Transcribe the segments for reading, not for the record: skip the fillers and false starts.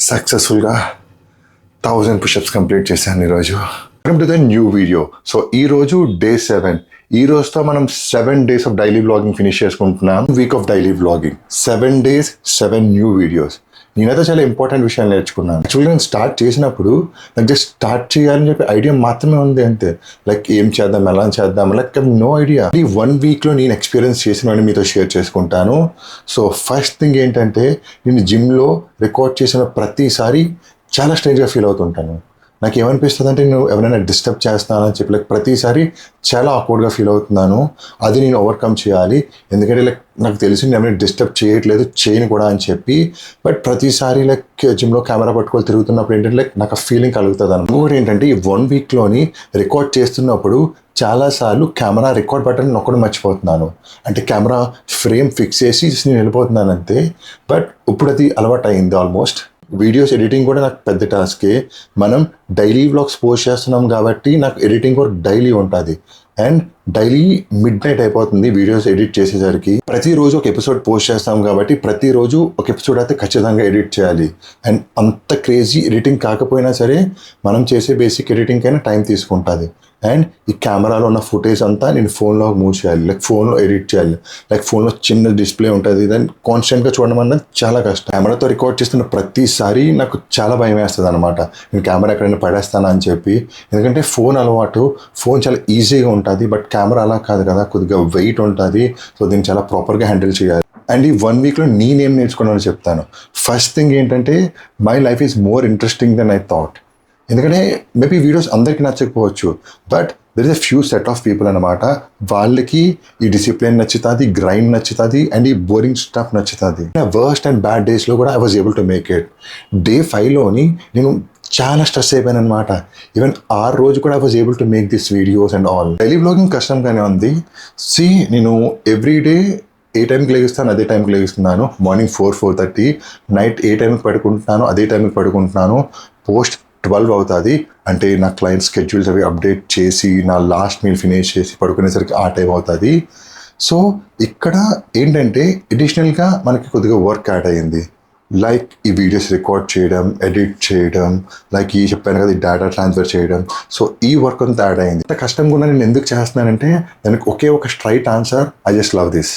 సక్సెస్ఫుల్గా 1000 push-ups complete చేశాను ఈరోజు. Welcome to the new video. So ఈరోజు డే 7. ఈ రోజుతో మనం 7 days of daily vlogging finish చేసుకుంటున్నాం. Week of daily vlogging, 7 days 7 new videos. నేనైతే చాలా ఇంపార్టెంట్ విషయాలు నేర్చుకున్నాను. యాక్చువల్గా నేను స్టార్ట్ చేసినప్పుడు నాకు జస్ట్ స్టార్ట్ చేయాలని చెప్పి ఐడియా మాత్రమే ఉంది అంతే. లైక్ ఏం చేద్దాం, ఎలా చేద్దాం, లైక్ నో ఐడియా. ఈ 1 weekలో నేను ఎక్స్పీరియన్స్ చేసినవన్నీ మీతో షేర్ చేసుకుంటాను. సో ఫస్ట్ థింగ్ ఏంటంటే, నేను జిమ్లో రికార్డ్ చేసిన ప్రతిసారి చాలా స్ట్రేంజ్గా ఫీల్ అవుతుంటాను. నాకు ఏమనిపిస్తుంది అంటే, నేను ఎవరైనా డిస్టర్బ్ చేస్తానని చెప్పి లైక్ ప్రతిసారి చాలా ఆక్వర్డ్గా ఫీల్ అవుతున్నాను. అది నేను ఓవర్కమ్ చేయాలి. ఎందుకంటే లైక్ నాకు తెలిసి నేను ఎవరైనా డిస్టర్బ్ చేయట్లేదు, చేయను కూడా అని చెప్పి. బట్ ప్రతిసారి లైక్ జిమ్లో కెమెరా పట్టుకొని తిరుగుతున్నప్పుడు ఏంటంటే లైక్ నాకు ఆ ఫీలింగ్ కలుగుతుంది అన్నమాట. ఇంకొకటి ఏంటంటే, ఈ 1 weekలోని రికార్డ్ చేస్తున్నప్పుడు చాలాసార్లు కెమెరా రికార్డ్ బటన్ నొక్కడం మర్చిపోతున్నాను. అంటే కెమెరా ఫ్రేమ్ ఫిక్స్ చేసి నేను వెళ్ళిపోతున్నాను అంతే. బట్ ఇప్పుడు అది అలవాటు అయింది ఆల్మోస్ట్. వీడియోస్ ఎడిటింగ్ కూడా నాకు పెద్ద టాస్కే. మనం డైలీ వ్లాగ్స్ పోస్ట్ చేస్తున్నాం కాబట్టి నాకు ఎడిటింగ్ వర్క్ డైలీ ఉంటుంది. అండ్ డైలీ మిడ్నైట్ అయిపోతుంది వీడియోస్ ఎడిట్ చేసేసరికి. ప్రతిరోజు ఒక ఎపిసోడ్ పోస్ట్ చేస్తాం కాబట్టి ప్రతిరోజు ఒక ఎపిసోడ్ అయితే ఖచ్చితంగా ఎడిట్ చేయాలి. అండ్ అంత క్రేజీ ఎడిటింగ్ కాకపోయినా సరే మనం చేసే బేసిక్ ఎడిటింగ్ అయినా టైం తీసుకుంటుంది. అండ్ ఈ కెమెరాలో ఉన్న ఫుటేజ్ అంతా నేను ఫోన్లో మూవ్ చేయాలి, లైక్ ఫోన్లో ఎడిట్ చేయాలి. లైక్ ఫోన్లో చిన్న డిస్ప్లే ఉంటుంది, దాన్ని కాన్స్టెంట్గా చూడడం అన్నది చాలా కష్టం. కెమెరాతో రికార్డ్ చేస్తున్న ప్రతిసారి నాకు చాలా భయం వేస్తుంది అనమాట, నేను కెమెరా ఎక్కడైనా పడేస్తాను అని చెప్పి. ఎందుకంటే ఫోన్ అలవాటు, ఫోన్ చాలా ఈజీగా ఉంటుంది. బట్ కెమెరా అలా కాదు కదా, కొద్దిగా వెయిట్ ఉంటుంది. సో దీన్ని చాలా ప్రాపర్గా హ్యాండిల్ చేయాలి. అండ్ ఈ 1 weekలో నేనేం నేర్చుకున్నానో చెప్తాను. ఫస్ట్ థింగ్ ఏంటంటే, my life is more interesting than I thought. ఎందుకంటే మేబీ వీడియోస్ అందరికీ నచ్చకపోవచ్చు, but there is a few set of people అనమాట, వాళ్ళకి ఈ డిసిప్లిన్ నచ్చుతుంది, గ్రైండ్ నచ్చుతుంది, అండ్ ఈ బోరింగ్ స్టఫ్ నచ్చుతుంది. వర్స్ట్ అండ్ బ్యాడ్ డేస్లో కూడా I was able to make it. Day 5లోని నేను చాలా స్ట్రెస్ అయిపోయాను అనమాట. ఈవెన్ ఆ రోజు కూడా I was able to make this videos and all. Daily vlogging కష్టంగానే ఉంది. నేను ఎవ్రీ డే ఏ టైంకి లేగిస్తాను అదే టైంకి లేగిస్తున్నాను. మార్నింగ్ 4-4:30, నైట్ ఏ టైంకి పడుకుంటున్నాను అదే టైంకి పడుకుంటున్నాను. పోస్ట్ 12 అవుతుంది. అంటే నా క్లయింట్ స్కెడ్యూల్స్ అవి అప్డేట్ చేసి, నా లాస్ట్ మీల్ ఫినిష్ చేసి పడుకునేసరికి ఆ టైం అవుతుంది. సో ఇక్కడ ఏంటంటే అడిషనల్గా మనకి కొద్దిగా వర్క్ యాడ్ అయ్యింది. లైక్ ఈ వీడియోస్ రికార్డ్ చేయడం, ఎడిట్ చేయడం, లైక్ ఈ చెప్పాను కదా, ఈ డేటా ట్రాన్స్ఫర్ చేయడం. సో ఈ వర్క్ అంతా యాడ్ అయింది. ఇంత కష్టంగా కూడా నేను ఎందుకు చేస్తున్నానంటే, దానికి ఒకే ఒక straight answer, I just love this.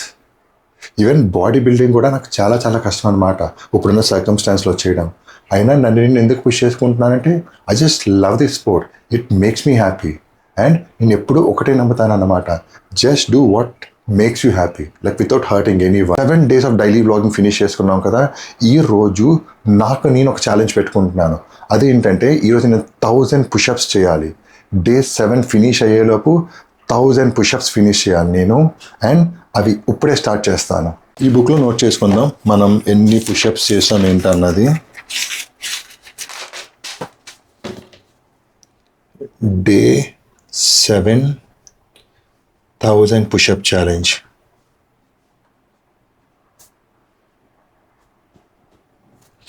Even body building కూడా నాకు చాలా చాలా కష్టం అనమాట ఇప్పుడున్న సర్కమ్స్టాన్స్లో చేయడం. అయినా నన్ను నేను ఎందుకు పుష్ చేసుకుంటున్నానంటే, I just love this sport, it makes me happy. And నేను ఎప్పుడూ ఒకటే నమ్ముతాను అన్నమాట, just do what makes you happy, like without hurting anyone. 7 days of daily vlogging finish చేసుకున్నాం కదా. ఈ రోజు నాకు నేను ఒక ఛాలెంజ్ పెట్టుకుంటున్నాను. అదేంటంటే, ఈరోజు నేను 1000 పుషప్స్ చేయాలి. Day 7 ఫినిష్ అయ్యేలోపు 1000 పుషప్స్ ఫినిష్ చేయాలి నేను. అండ్ అవి ఇప్పుడే స్టార్ట్ చేస్తాను. ఈ బుక్లో నోట్ చేసుకుందాం మనం ఎన్ని పుషప్స్ చేసాం ఏంటన్నది. Day 7 1000 pushup challenge.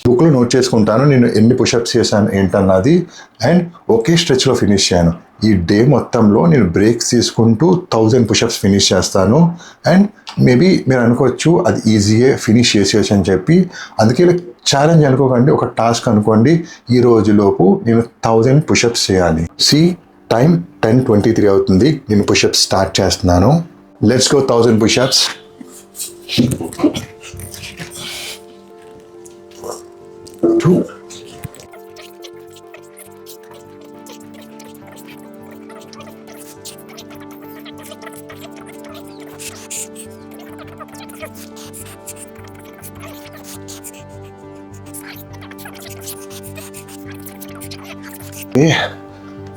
బుక్లో నోట్ చేసుకుంటాను నేను ఎన్ని పుషప్స్ చేశాను ఏంటన్నది. అండ్ ఒకే స్ట్రెచ్లో ఫినిష్ చేయను. ఈ డే మొత్తంలో నేను బ్రేక్స్ తీసుకుంటూ 1000 పుషప్స్ ఫినిష్ చేస్తాను. అండ్ మేబీ మీరు అనుకోవచ్చు అది ఈజీయే ఫినిష్ చేసేయచ్చు అని చెప్పి. అందుకే ఛాలెంజ్ అనుకోకండి, ఒక టాస్క్ అనుకోండి. ఈ రోజులోపు నేను 1000 పుషప్స్ చేయాలి. టైం 10:23 అవుతుంది. నేను పుషప్స్ స్టార్ట్ చేస్తున్నాను. Let's go 1000 push-ups.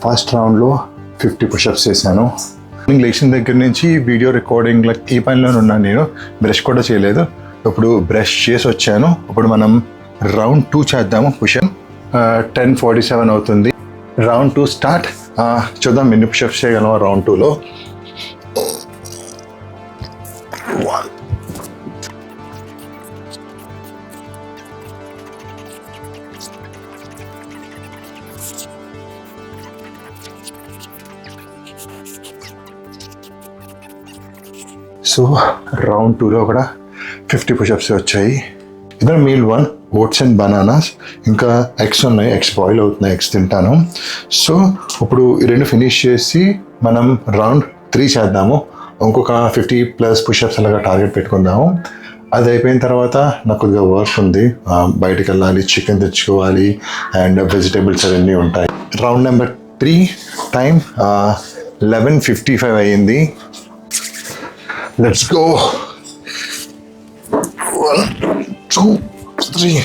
ఫస్ట్ రౌండ్లో 50 పుషప్స్ చేశాను. నేను లేచిన దగ్గర నుంచి వీడియో రికార్డింగ్ లైక్ ఈ పనిలోనే ఉన్నాను. నేను బ్రష్ కూడా చేయలేదు. ఇప్పుడు బ్రష్ చేసి వచ్చాను. ఇప్పుడు మనం రౌండ్ 2 చేద్దాము. పుషప్ 10:47 అవుతుంది. Round 2 start. చూద్దాం ఎన్ని పుషప్స్ చేయగలమా రౌండ్ 2లో. 1 సో రౌండ్ 2లో కూడా 50 పుషప్స్ వచ్చాయి. ఇద్దరు మీల్ 1 ఓట్స్ అండ్ బనానాస్, ఇంకా ఎగ్స్ ఉన్నాయి, ఎగ్స్ బాయిల్ అవుతున్నాయి, ఎగ్స్ తింటాను. సో ఇప్పుడు ఈ రెండు ఫినిష్ చేసి మనం రౌండ్ 3 చేద్దాము. ఇంకొక 50+ పుషప్స్ అలాగా టార్గెట్ పెట్టుకుందాము. అది అయిపోయిన తర్వాత నాకు కొద్దిగా వర్క్ ఉంది, బయటకు వెళ్ళాలి, చికెన్ తెచ్చుకోవాలి అండ్ వెజిటేబుల్స్ అవన్నీ ఉంటాయి. రౌండ్ నెంబర్ 3 టైం 11:55 అయ్యింది. Let's go. 1 2 3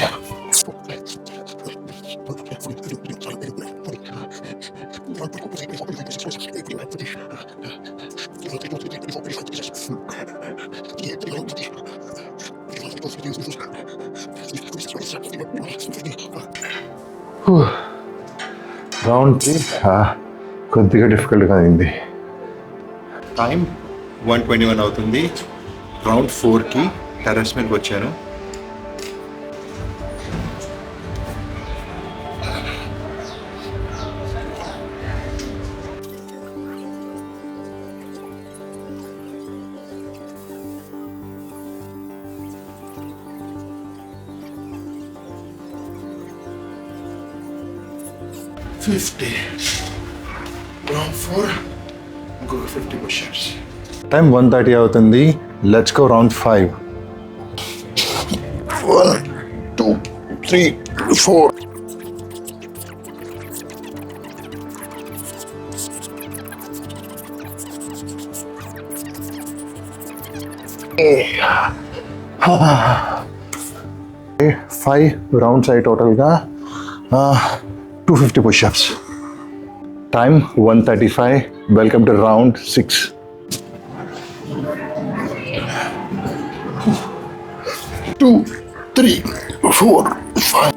రౌండ్ 3 కొద్దిగా డిఫికల్ట్గా అయింది. టైం 1:21 అవుతుంది. రౌండ్ 4కి టెర్రస్ మీదకి వచ్చాను. రౌండ్ 4 ఇంకొక 50 పుషప్స్. టైం 1:30 అవుతుంది. Let's go round 5. 1 2 3 4 5 రౌండ్స్ అయ్యి టోటల్గా 250 push-ups. Time 1:35. Welcome to round 6. 2 3 4 5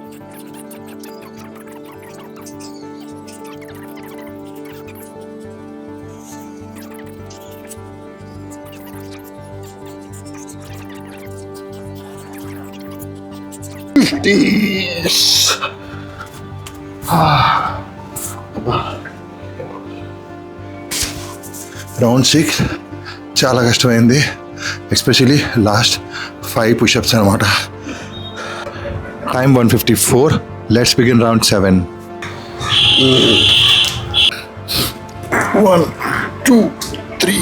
round 6 చాలా కష్టమైంది, ఎస్పెషలీ లాస్ట్ 5 పుషప్స్ అనమాట. టైం 1:54. Let's begin round 7. 1 2 3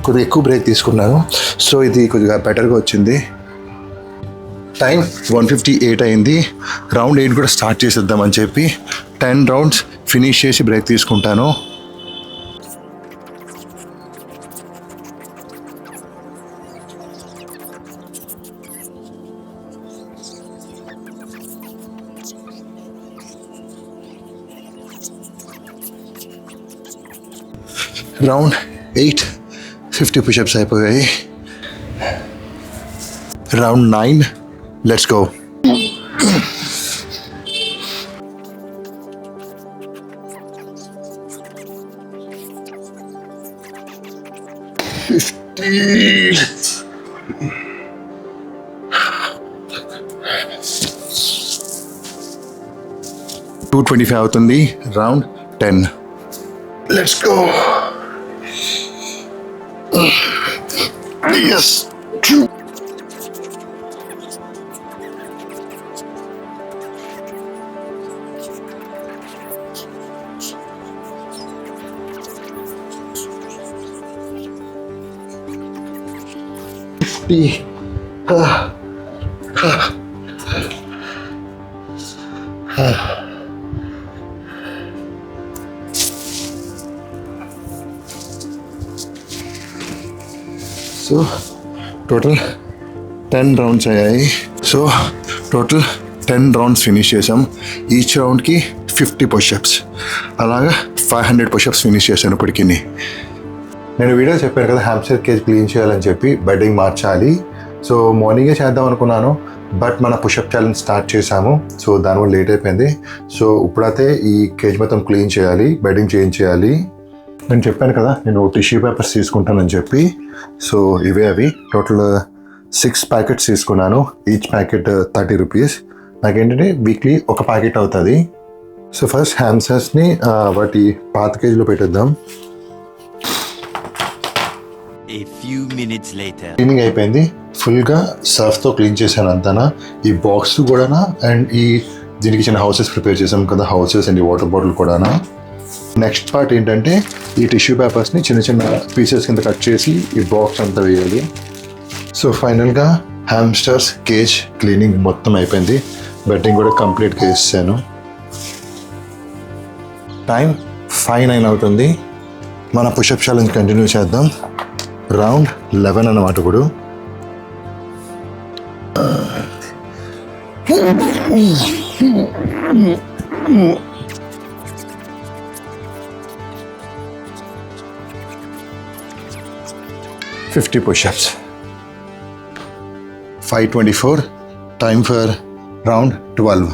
కొద్దిగా ఎక్కువ బ్రేక్ తీసుకున్నాను, సో ఇది కొద్దిగా బెటర్గా వచ్చింది. టైం 1:58 అయింది. రౌండ్ 8 కూడా స్టార్ట్ చేసేద్దామని చెప్పి 10 రౌండ్స్ ఫినిష్ చేసి బ్రేక్ తీసుకుంటాను. రౌండ్ 8 50 పుషప్స్ అయిపోయాయి. Round 9 let's go. 2:25 అవుతుంది. Round 10. Let's go. Yes. 50. So total 10 rounds అయ్యాయి. సో టోటల్ 10 రౌండ్స్ ఫినిష్ చేసాం. ఈచ్ రౌండ్కి 50 పుషప్స్, అలాగా 500 పుషప్స్ ఫినిష్ చేశాను ఇప్పటికి. నేను వీడియో చెప్పాను కదా హ్యామ్స్టర్ కేజ్ క్లీన్ చేయాలని చెప్పి, బెడ్డింగ్ మార్చాలి. సో మార్నింగే చేద్దాం అనుకున్నాను, బట్ మన పుషప్ ఛాలెంజ్ స్టార్ట్ చేసాము, సో దానివల్ల లేట్ అయిపోయింది. సో ఇప్పుడైతే ఈ కేజ్ మొత్తం క్లీన్ చేయాలి, బెడ్డింగ్ చేంజ్ చేయాలి. నేను చెప్పాను కదా నేను టిష్యూ పేపర్స్ తీసుకుంటానని చెప్పి, సో ఇవే అవి. టోటల్ 6 ప్యాకెట్స్ తీసుకున్నాను. Each packet 30 rupees. నాకేంటంటే వీక్లీ ఒక ప్యాకెట్ అవుతుంది. సో ఫస్ట్ హ్యామ్స్టర్స్ని వాటి పాత కేజీలో పెట్టేద్దాం. A few minutes later. Cleaning అయిపోయింది, ఫుల్గా సర్ఫ్తో క్లీన్ చేశాను అంతానా. ఈ బాక్స్ కూడా అండ్ దీనికి చిన్న హౌసెస్ ప్రిపేర్ చేసాం కదా, హౌసెస్ అండ్ ఈ వాటర్ బాటిల్ కూడా. నెక్స్ట్ పార్ట్ ఏంటంటే ఈ టిష్యూ పేపర్స్ని చిన్న చిన్న పీసెస్ కింద కట్ చేసి ఈ బాక్స్ అంతా వేయాలి. సో ఫైనల్గా హ్యామ్స్టర్స్ కేజ్ క్లీనింగ్ మొత్తం అయిపోయింది. బెడ్డింగ్ కూడా కంప్లీట్గా వేసాను. టైం 5:09 అవుతుంది. మన పుషప్ ఛాలెంజ్ కంటిన్యూ చేద్దాం. రౌండ్ 11 అన్నమాట. ఇప్పుడు 50 push-ups. 5:24. Time for round 12.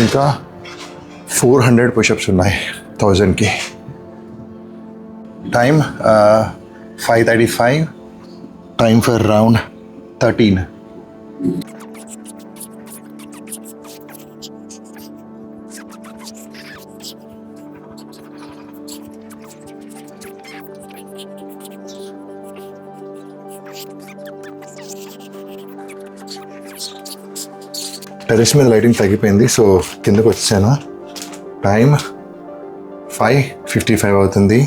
ఇంకా 400 పుషప్స్ ఉన్నాయి 1000కి. Time 5:35. Time for round 13. Terrace మీద లైటింగ్ తగ్గిపోయింది, సో కిందకు వచ్చాను. టైం 5:55 అవుతుంది.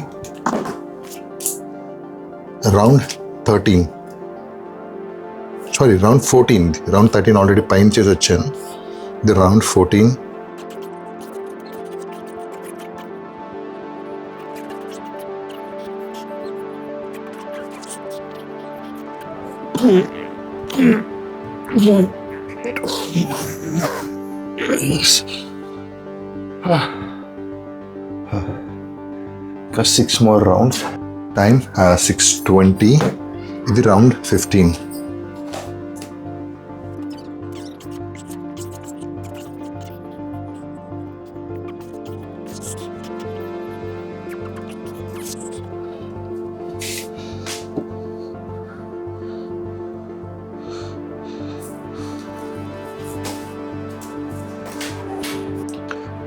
Round 13, sorry round 14. Round 13 already పైన చేసి వచ్చాను. ఇది రౌండ్ 14. ఇంకా 6 more rounds. టైం 6:20. ఇది రౌండ్ 15.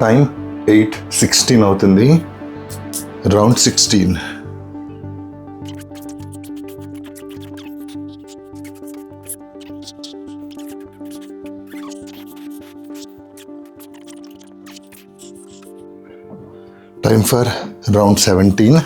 టైం 8:16 అవుతుంది. Round 16. Time for round 17.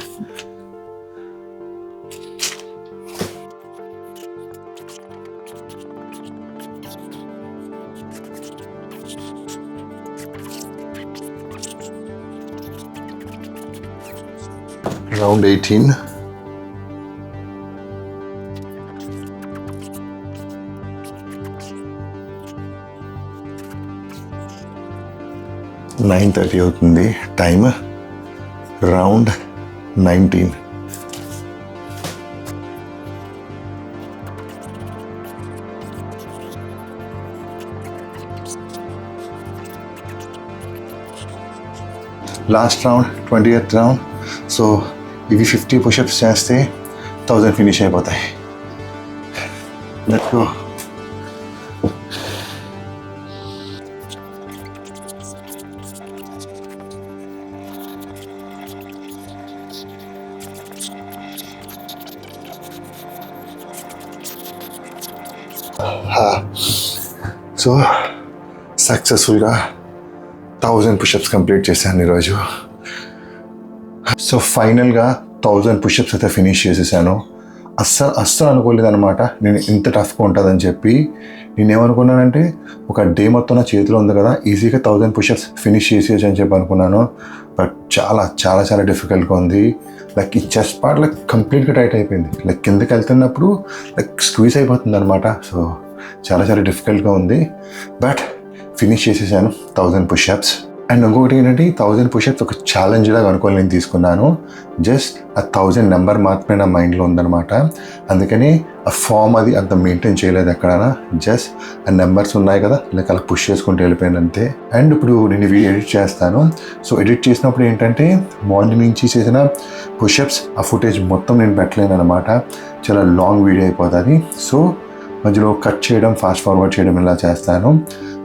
Round 18. Nine 9:30 అవుతుంది. Time round 19. Last round 20th round. So ఇవి 50 పుషప్స్ చేస్తే 1000 ఫినిష్ అయిపోతాయి. Let's go. సో సక్సెస్ఫుల్గా 1000 పుషప్స్ కంప్లీట్ చేశాను ఈరోజు. సో ఫైనల్గా 1000 పుషప్స్ అయితే ఫినిష్ చేసేసాను. అస్సలు అనుకోలేదు అనమాట నేను ఇంత టఫ్గా ఉంటుందని చెప్పి. నేనేమనుకున్నానంటే ఒక డే మొత్తం నా చేతిలో ఉంది కదా, ఈజీగా 1000 పుషప్స్ ఫినిష్ చేసేయచ్చు అని చెప్పి అనుకున్నాను. బట్ చాలా చాలా చాలా డిఫికల్ట్గా ఉంది. లైక్ ఈ చెస్ట్ పార్ట్ లైక్ కంప్లీట్గా టైట్ అయిపోయింది. లైక్ కిందకి వెళ్తున్నప్పుడు లైక్ స్క్వీజ్ అయిపోతుంది అనమాట. సో చాలా చాలా డిఫికల్ట్గా ఉంది. బట్ ఫినిష్ చేసేసాను 1000 పుషప్స్. అండ్ ఇంకొకటి ఏంటంటే 1000 పుషప్స్ ఒక ఛాలెంజ్ లాగా అనుకోని నేను తీసుకున్నాను. జస్ట్ ఆ 1000 నెంబర్ మాత్రమే నా మైండ్లో ఉందన్నమాట. అందుకని ఆ ఫామ్ అది అంత మెయింటైన్ చేయలేదు ఎక్కడైనా. జస్ట్ ఆ నెంబర్స్ ఉన్నాయి కదా, లైక్ అలా పుష్ చేసుకుంటూ వెళ్ళిపోయాను అంతే. అండ్ ఇప్పుడు నేను ఇవి ఎడిట్ చేస్తాను. సో ఎడిట్ చేసినప్పుడు ఏంటంటే మార్నింగ్ నుంచి చేసిన పుషప్స్ ఆ ఫుటేజ్ మొత్తం నేను పెట్టలేను అనమాట. చాలా లాంగ్ వీడియో అయిపోతుంది. సో మధ్యలో కట్ చేయడం ఫాస్ట్ ఫార్వర్డ్ చేయడం ఇలా చేస్తాను.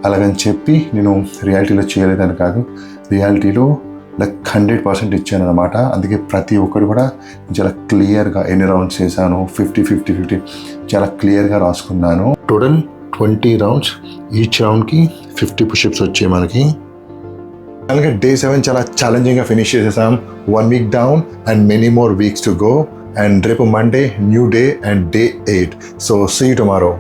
అలాగని చెప్పి నేను రియాలిటీలో చేయలేదని కాదు, రియాలిటీలో లైక్ 100% ఇచ్చాను అనమాట. అందుకే ప్రతి ఒక్కరు కూడా చాలా క్లియర్గా ఎన్ని రౌండ్స్ చేశాను, 50 చాలా క్లియర్గా రాసుకున్నాను. టోటల్ 20 రౌండ్స్, ఈచ్ రౌండ్కి 50 పుషప్స్ వచ్చాయి మనకి. అలాగే డే 7 చాలా ఛాలెంజింగ్గా ఫినిష్ చేసేసాం. 1 week down and many more weeks to go. And రేపు Monday new day and day 8. So see you tomorrow.